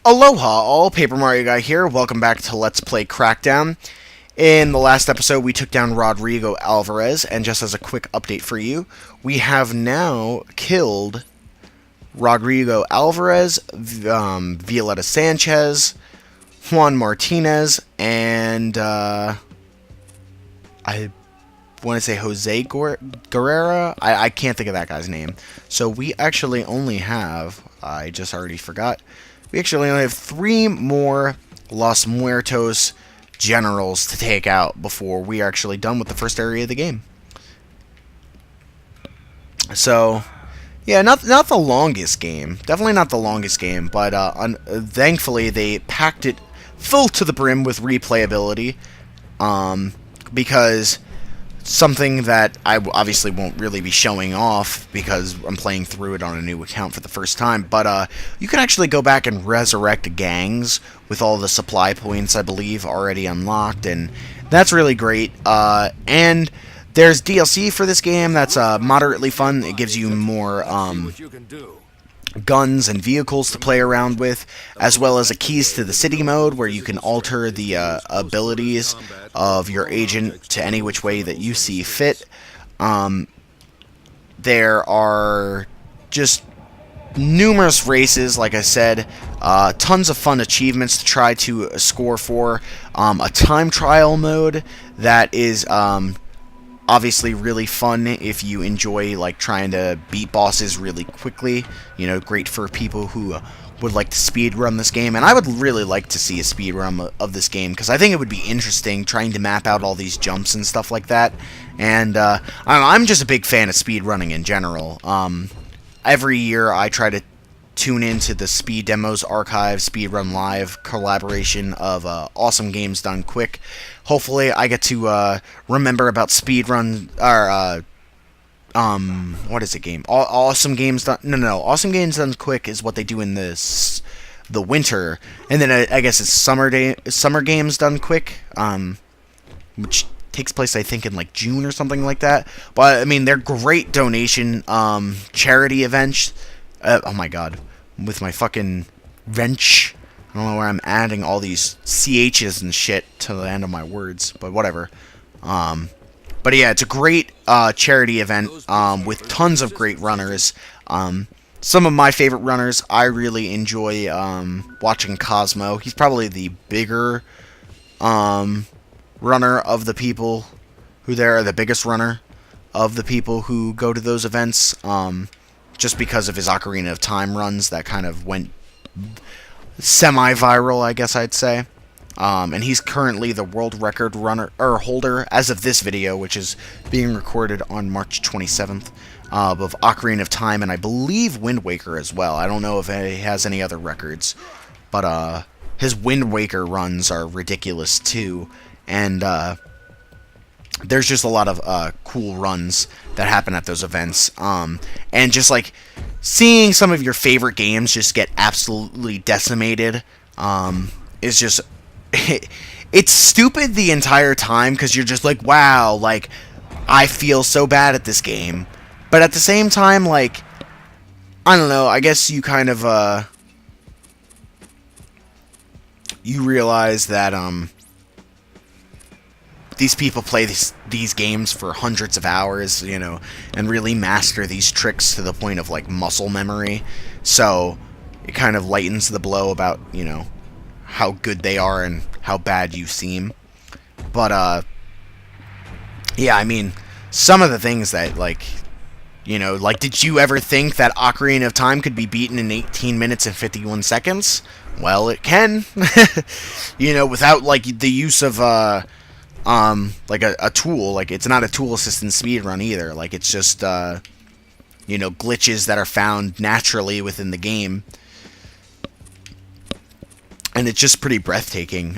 Aloha all, Paper Mario Guy here. Welcome back to Let's Play Crackdown. In the last episode, we took down Rodrigo Alvarez, and just as a quick update for you, we have now killed Rodrigo Alvarez, Violeta Sanchez, Juan Martinez, and I want to say Jose Guerrera. I can't think of that guy's name. So we actually only have, I just already forgot, we actually only have 3 more Los Muertos generals to take out before we are actually done with the first area of the game. So, yeah, not the longest game. Definitely not the longest game, but thankfully they packed it full to the brim with replayability, because something that I obviously won't really be showing off because I'm playing through it on a new account for the first time, but you can actually go back and resurrect gangs with all the supply points, I believe, already unlocked, and that's really great. And there's DLC for this game that's moderately fun. It gives you more guns and vehicles to play around with, as well as a keys to the city mode where you can alter the abilities of your agent to any which way that you see fit. There are just numerous races, like I said, tons of fun achievements to try to score for, a time trial mode that is obviously really fun if you enjoy like trying to beat bosses really quickly. You know, great for people who would like to speed run this game, and I would really like to see a speed run of this game because I think it would be interesting trying to map out all these jumps and stuff like that. And I don't know, I'm just a big fan of speed running in general. Every year I try to tune into the Speed Demos Archive Speedrun Live collaboration of awesome games done quick. Hopefully I get to remember about speedrun, or what is it game? Awesome Games Done, no, Awesome Games Done Quick is what they do in the winter, and then I guess it's Summer Games Done Quick, which takes place, I think, in like June or something like that. But I mean, they're great donation charity events. Oh my god, with my fucking wrench, I don't know where I'm adding all these CHs and shit to the end of my words, but whatever. But yeah, it's a great charity event with tons of great runners. Some of my favorite runners, I really enjoy watching Cosmo. He's probably the bigger runner of the people who the biggest runner of the people who go to those events. Just because of his Ocarina of Time runs that kind of went semi-viral, I guess I'd say. And he's currently the world record holder as of this video, which is being recorded on March 27th, of Ocarina of Time, and I believe Wind Waker as well. I don't know if he has any other records, but his Wind Waker runs are ridiculous too, and there's just a lot of cool runs that happen at those events, and just like seeing some of your favorite games just get absolutely decimated is just it's stupid the entire time, because you're just like, wow, like I feel so bad at this game, but at the same time, like, I don't know, I guess you kind of you realize that these people play these games for hundreds of hours, you know, and really master these tricks to the point of, like, muscle memory. So it kind of lightens the blow about, you know, how good they are and how bad you seem. But, yeah, I mean, some of the things that, like, you know, like, did you ever think that Ocarina of Time could be beaten in 18 minutes and 51 seconds? Well, it can. You know, without, like, the use of, like a tool. Like, it's not a tool assisted speedrun either. Like, it's just, you know, glitches that are found naturally within the game. And it's just pretty breathtaking.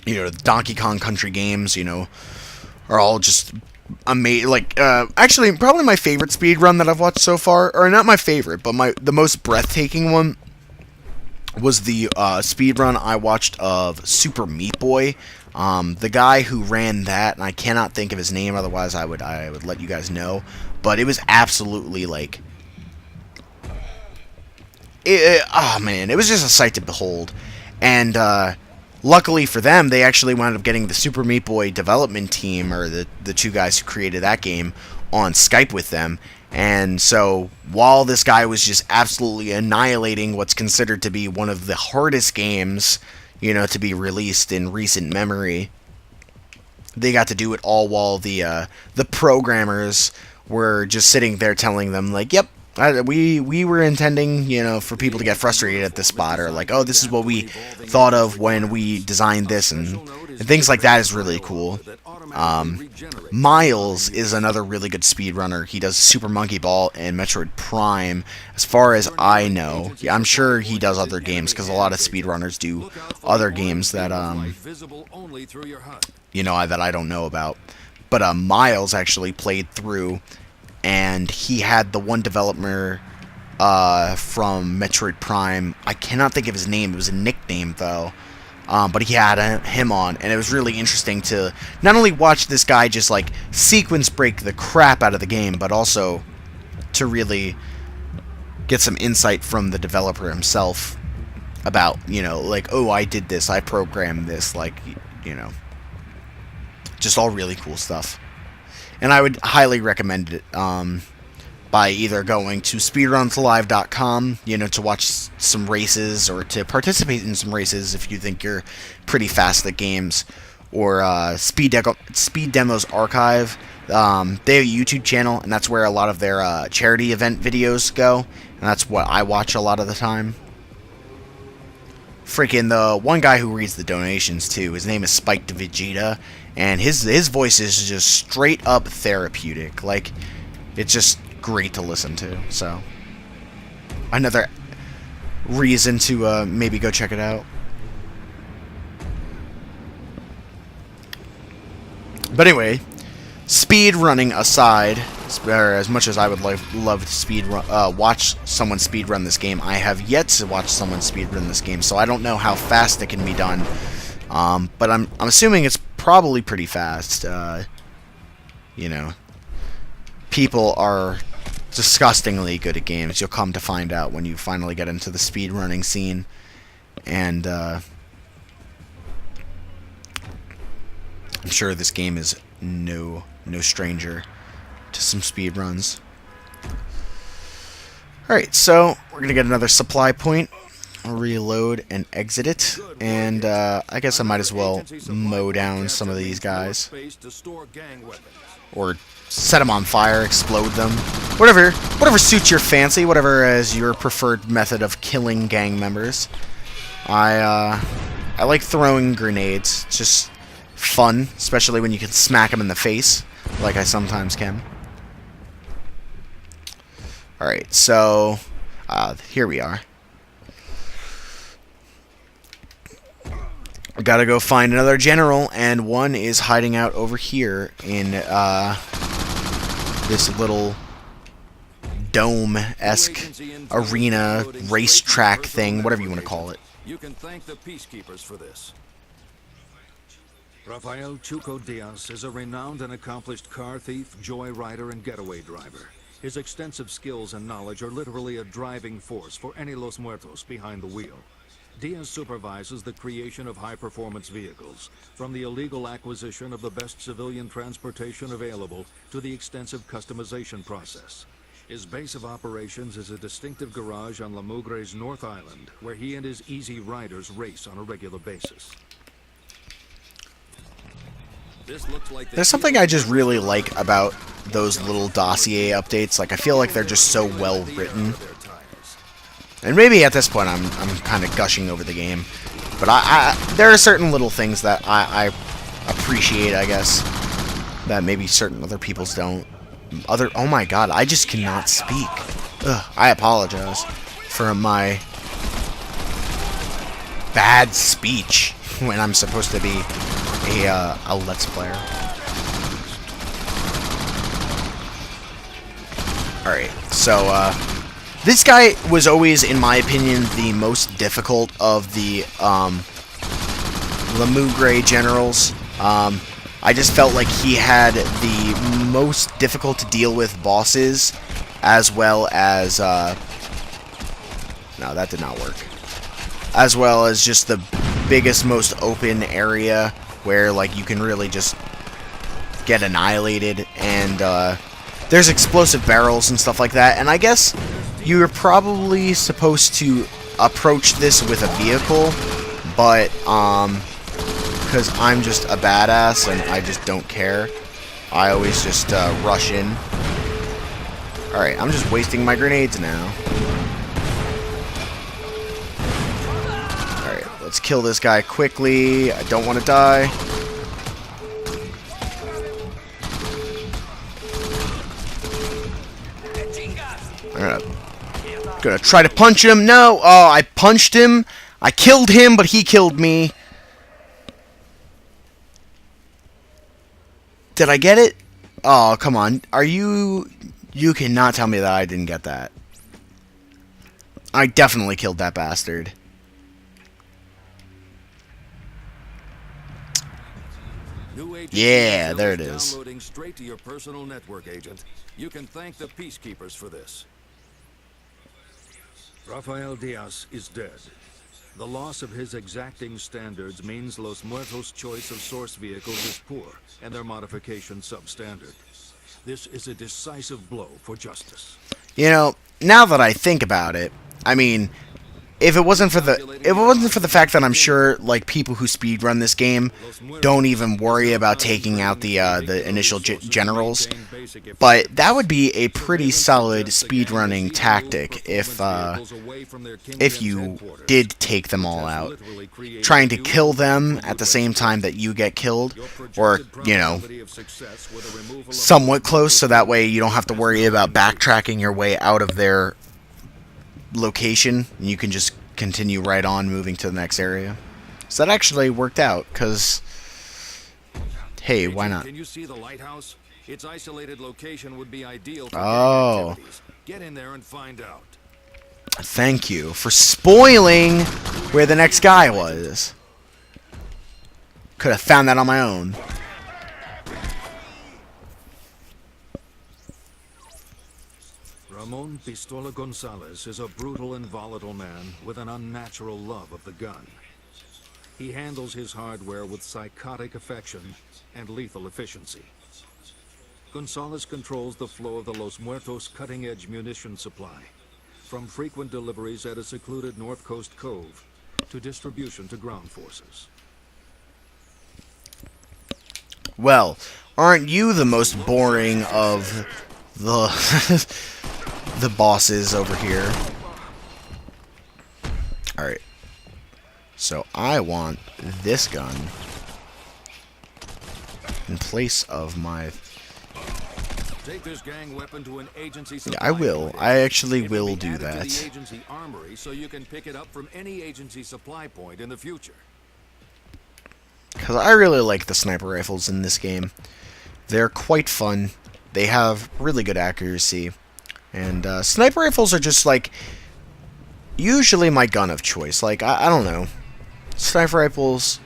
You know, the Donkey Kong Country games, you know, are all just amazing. Like, actually, probably my favorite speedrun that I've watched so far, or not my favorite, but the most breathtaking one, was the speedrun I watched of Super Meat Boy. The guy who ran that, and I cannot think of his name, otherwise I would let you guys know. But it was absolutely, like, oh man, it was just a sight to behold. And luckily for them, they actually wound up getting the Super Meat Boy development team, or the two guys who created that game, on Skype with them. And so while this guy was just absolutely annihilating what's considered to be one of the hardest games, to be released in recent memory, they got to do it all while the programmers were just sitting there telling them, like, yep, we were intending, for people to get frustrated at this spot, or like, oh, this is what we thought of when we designed this, and things like that is really cool. Miles is another really good speedrunner. He does Super Monkey Ball and Metroid Prime, as far as I know. Yeah, I'm sure he does other games, because a lot of speedrunners do other games that, that I don't know about. But Miles actually played through, and he had the one developer from Metroid Prime. I cannot think of his name. It was a nickname, though. But he had him on, and it was really interesting to not only watch this guy just, like, sequence break the crap out of the game, but also to really get some insight from the developer himself about, like, oh, I did this, I programmed this, like, just all really cool stuff. And I would highly recommend it by either going to speedrunslive.com, to watch some races, or to participate in some races if you think you're pretty fast at games, or Speed Demos Archive. They have a YouTube channel, and that's where a lot of their charity event videos go, and that's what I watch a lot of the time. Freaking the one guy who reads the donations, too, his name is Spike Vegeta, and his voice is just straight up therapeutic. Like, it's just great to listen to. So another reason to maybe go check it out. But anyway, speed running aside, as much as I would love to watch someone speed run this game, I have yet to watch someone speed run this game, so I don't know how fast it can be done. But I'm assuming it's probably pretty fast. People are disgustingly good at games. You'll come to find out when you finally get into the speedrunning scene. And I'm sure this game is no stranger to some speedruns. Alright, so we're going to get another supply point. I'll reload and exit it. And I guess I might as well mow down some of these guys. Or set them on fire, explode them. Whatever suits your fancy, whatever is your preferred method of killing gang members. I like throwing grenades. It's just fun, especially when you can smack them in the face, like I sometimes can. Alright, so here we are. I gotta go find another general, and one is hiding out over here in this little dome-esque arena racetrack thing, whatever you want to call it. You can thank the peacekeepers for this. Rafael Chuco Diaz is a renowned and accomplished car thief, joyrider, and getaway driver. His extensive skills and knowledge are literally a driving force for any Los Muertos behind the wheel. Diaz supervises the creation of high-performance vehicles, from the illegal acquisition of the best civilian transportation available to the extensive customization process. His base of operations is a distinctive garage on La Mugre's North Island, where he and his easy riders race on a regular basis. There's something I just really like about those little dossier updates. Like, I feel like they're just so well written. And maybe at this point I'm kind of gushing over the game, but there are certain little things that I appreciate, I guess, that maybe certain other people's don't. Oh my god, I just cannot speak. Ugh, I apologize for my bad speech when I'm supposed to be a Let's Player. Alright, so this guy was always, in my opinion, the most difficult of the La Mugre generals. I just felt like he had the most difficult to deal with bosses, as well as No, that did not work. As well as just the biggest, most open area where, like, you can really just get annihilated. And there's explosive barrels and stuff like that. And I guess you're probably supposed to approach this with a vehicle, but because I'm just a badass and I just don't care, I always just rush in. Alright, I'm just wasting my grenades now. Alright, let's kill this guy quickly. I don't want to die. I'm gonna try to punch him. No! Oh, I punched him. I killed him, but he killed me. Did I get it? Oh, come on. Are you... You cannot tell me that I didn't get that. I definitely killed that bastard. Yeah, there it is. Downloading straight to your personal network, agent. You can thank the peacekeepers for this. Rafael Diaz is dead. The loss of his exacting standards means Los Muertos' choice of source vehicles is poor, and their modification substandard. This is a decisive blow for justice. You know, now that I think about it, I mean, if it wasn't for the fact that I'm sure, like, people who speedrun this game don't even worry about taking out the initial generals, but that would be a pretty solid speedrunning tactic if you did take them all out. Trying to kill them at the same time that you get killed, or, you know, somewhat close, so that way you don't have to worry about backtracking your way out of their location, and you can just continue right on moving to the next area. So that actually worked out, because hey, why not? Can you see the lighthouse? Its isolated location would be ideal for activities. Get in there and find out. Thank you for spoiling where the next guy was. Could have found that on my own. Ramon Pistola Gonzalez is a brutal and volatile man with an unnatural love of the gun. He handles his hardware with psychotic affection and lethal efficiency. Gonzalez controls the flow of the Los Muertos cutting-edge munition supply, from frequent deliveries at a secluded North Coast cove to distribution to ground forces. Well, aren't you the most boring of the the bosses over here? Alright. So I want this gun in place of my... Take this gang weapon to an agency Yeah, I will. I actually will do that. to the agency armory so you can pick it up from any agency supply point in the future. Because I really like the sniper rifles in this game. They're quite fun. They have really good accuracy. And sniper rifles are just, like, usually my gun of choice. Like, I don't know. Sniper rifles...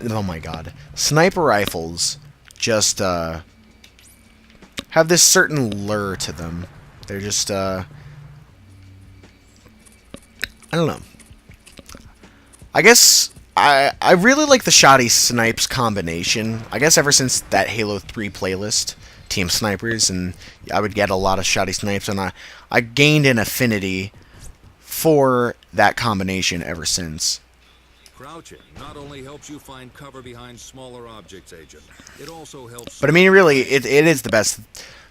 oh my god. Sniper rifles just have this certain lure to them. They're just, I don't know. I guess... I really like the Shoddy Snipes combination. I guess ever since that Halo 3 playlist, Team Snipers, and I would get a lot of Shoddy Snipes, and I gained an affinity for that combination ever since. Crouching not only helps you find cover behind smaller objects, Agent, it also helps... But I mean, really, it is the best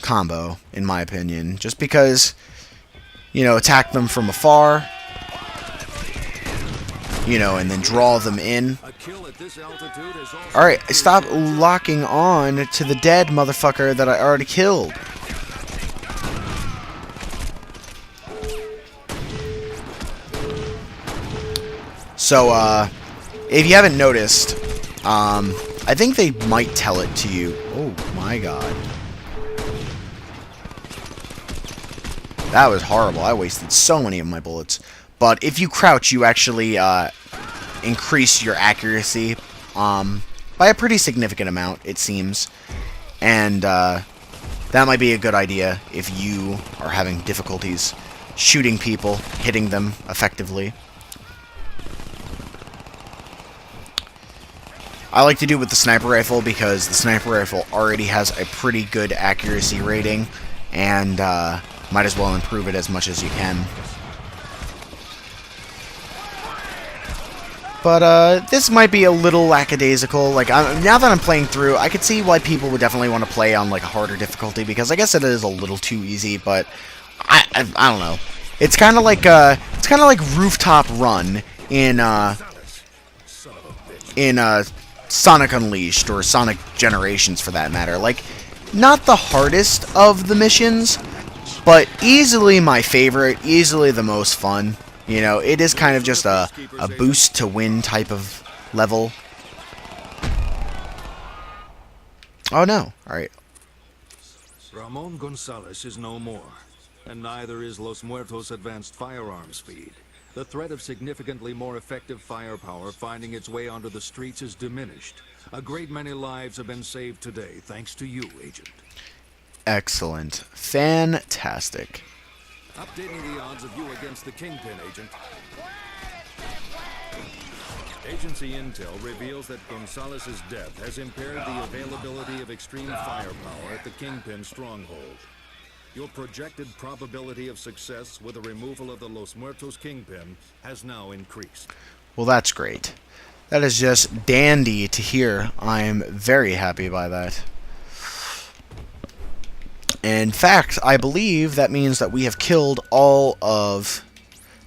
combo, in my opinion. Just because, you know, attack them from afar... You know, and then draw them in. Alright, stop locking on to the dead motherfucker that I already killed. So, if you haven't noticed, I think they might tell it to you. Oh my god. That was horrible. I wasted so many of my bullets. But if you crouch, you actually increase your accuracy by a pretty significant amount, it seems. And that might be a good idea if you are having difficulties shooting people, hitting them effectively. I like to do it with the sniper rifle because the sniper rifle already has a pretty good accuracy rating, and might as well improve it as much as you can. But this might be a little lackadaisical. Like, now that I'm playing through, I could see why people would definitely want to play on like a harder difficulty, because I guess it is a little too easy. But I don't know. It's kind of like Rooftop Run in Sonic Unleashed, or Sonic Generations for that matter. Like, not the hardest of the missions, but easily my favorite, easily the most fun. You know, it is kind of just a boost to win type of level. Oh no, alright. Ramon Gonzalez is no more, and neither is Los Muertos' advanced firearms feed. The threat of significantly more effective firepower finding its way onto the streets is diminished. A great many lives have been saved today, thanks to you, Agent. Excellent. Fantastic. Updating the odds of you against the Kingpin, Agent. Agency intel reveals that Gonzalez's death has impaired the availability of extreme firepower at the Kingpin stronghold. Your projected probability of success with the removal of the Los Muertos Kingpin has now increased. Well, that's great. That is just dandy to hear. I'm very happy by that. In fact, I believe that means that we have killed all of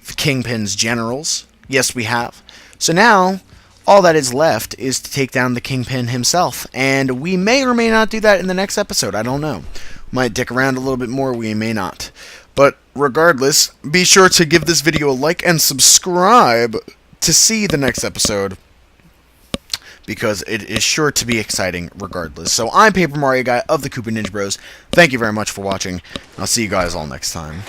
the Kingpin's generals. Yes, we have. So now, all that is left is to take down the Kingpin himself. And we may or may not do that in the next episode. I don't know. Might dick around a little bit more, we may not. But regardless, be sure to give this video a like and subscribe to see the next episode, because it is sure to be exciting regardless. So I'm Paper Mario Guy of the KoopaNinjaBros. Thank you very much for watching. I'll see you guys all next time.